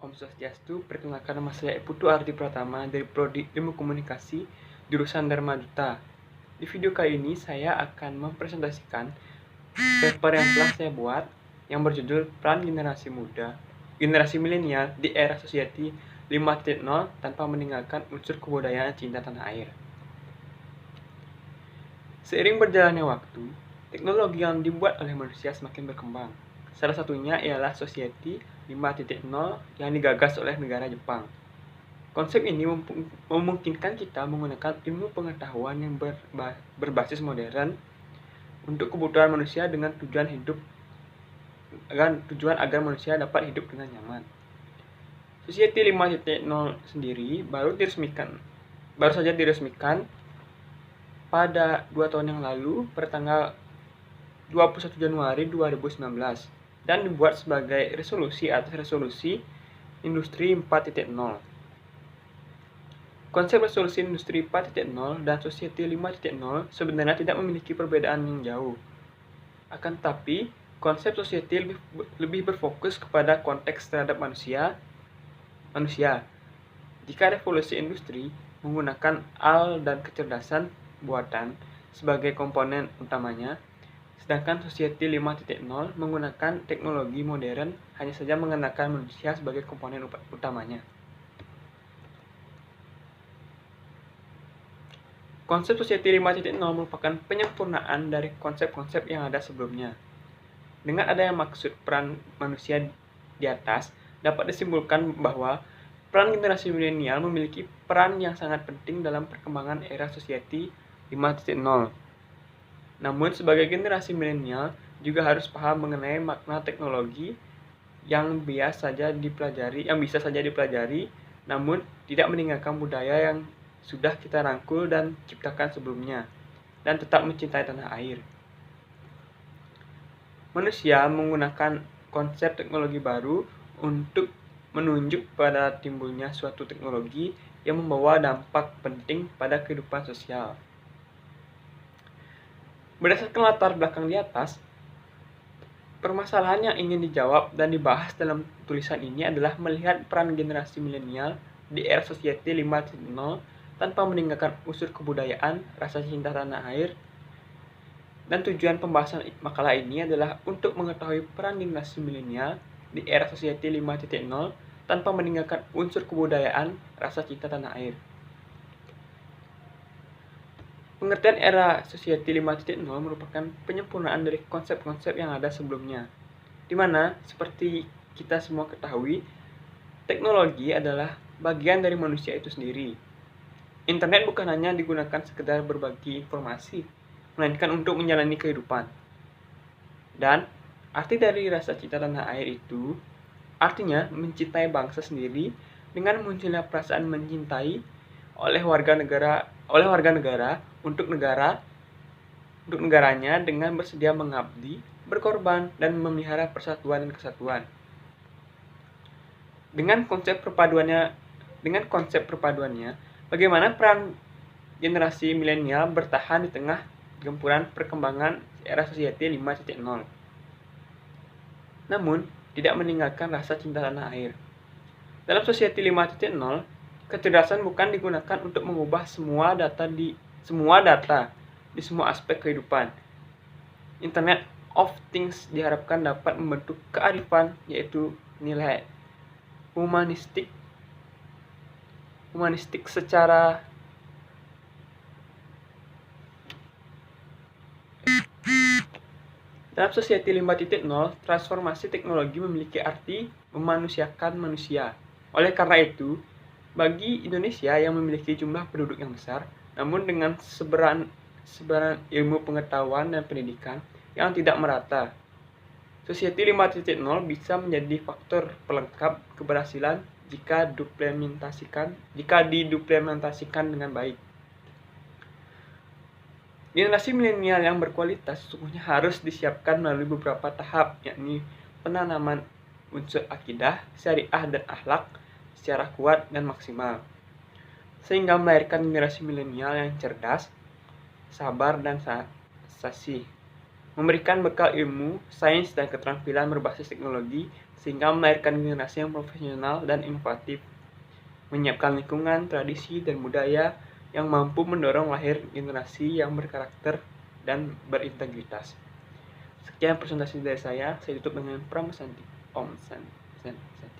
Om Swastiastu, perkenalkan nama saya Putu Ardi Pratama dari Prodi Ilmu Komunikasi, jurusan Dharma Duta. Di video kali ini saya akan mempresentasikan paper yang telah saya buat yang berjudul Peran Generasi Milenial di Era Society 5.0 tanpa meninggalkan unsur kebudayaan cinta tanah air. Seiring berjalannya waktu, teknologi yang dibuat oleh manusia semakin berkembang. Salah satunya ialah Society 5.0 yang digagas oleh negara Jepang. Konsep ini memungkinkan kita menggunakan ilmu pengetahuan yang berbasis modern untuk kebutuhan manusia dengan tujuan agar manusia dapat hidup dengan nyaman. Society 5.0 sendiri baru saja diresmikan pada 2 tahun yang lalu pada tanggal 21 Januari 2019 dan dibuat sebagai resolusi atas resolusi Industri 4.0. Konsep resolusi Industri 4.0 dan Society 5.0 sebenarnya tidak memiliki perbedaan yang jauh. Akan tetapi, konsep society lebih berfokus kepada konteks terhadap manusia. Jika revolusi industri menggunakan AL dan kecerdasan buatan sebagai komponen utamanya, sedangkan Society 5.0 menggunakan teknologi modern hanya saja mengenakan manusia sebagai komponen utamanya. Konsep Society 5.0 merupakan penyempurnaan dari konsep-konsep yang ada sebelumnya. Dengan adanya maksud peran manusia di atas, dapat disimpulkan bahwa peran generasi milenial memiliki peran yang sangat penting dalam perkembangan era Society 5.0. Namun, sebagai generasi milenial juga harus paham mengenai makna teknologi yang bisa saja dipelajari, namun tidak meninggalkan budaya yang sudah kita rangkul dan ciptakan sebelumnya, dan tetap mencintai tanah air. Manusia menggunakan konsep teknologi baru untuk menunjuk pada timbulnya suatu teknologi yang membawa dampak penting pada kehidupan sosial. Berdasarkan latar belakang di atas, permasalahan yang ingin dijawab dan dibahas dalam tulisan ini adalah melihat peran generasi milenial di era Society 5.0 tanpa meninggalkan unsur kebudayaan, rasa cinta tanah air. Dan tujuan pembahasan makalah ini adalah untuk mengetahui peran generasi milenial di era Society 5.0 tanpa meninggalkan unsur kebudayaan, rasa cinta tanah air. Pengertian era Society 5.0 merupakan penyempurnaan dari konsep-konsep yang ada sebelumnya, di mana seperti kita semua ketahui, teknologi adalah bagian dari manusia itu sendiri. Internet bukan hanya digunakan sekedar berbagi informasi, melainkan untuk menjalani kehidupan. Dan arti dari rasa cinta tanah air itu artinya mencintai bangsa sendiri dengan munculnya perasaan mencintai oleh warga negara untuk negaranya dengan bersedia mengabdi, berkorban, dan memelihara persatuan dan kesatuan. Dengan konsep perpaduannya, bagaimana peran generasi milenial bertahan di tengah gempuran perkembangan era Society 5.0. Namun, tidak meninggalkan rasa cinta tanah air. Dalam Society 5.0, kecerdasan bukan digunakan untuk mengubah semua data di semua aspek kehidupan. Internet of Things diharapkan dapat membentuk kearifan, yaitu nilai humanistik secara dalam Society 5.0, transformasi teknologi memiliki arti memanusiakan manusia. Oleh karena itu, bagi Indonesia yang memiliki jumlah penduduk yang besar, namun dengan sebaran ilmu pengetahuan dan pendidikan yang tidak merata, Society 5.0 bisa menjadi faktor pelengkap keberhasilan jika diimplementasikan dengan baik. Generasi milenial yang berkualitas sesungguhnya harus disiapkan melalui beberapa tahap, yakni penanaman unsur akidah, syariah, dan akhlak secara kuat dan maksimal, sehingga melahirkan generasi milenial yang cerdas, sabar, dan sasih, memberikan bekal ilmu, sains, dan keterampilan berbasis teknologi sehingga melahirkan generasi yang profesional dan inovatif, menyiapkan lingkungan, tradisi, dan budaya yang mampu mendorong lahir generasi yang berkarakter dan berintegritas. Sekian presentasi dari saya tutup dengan Pram Santi. Om Santi.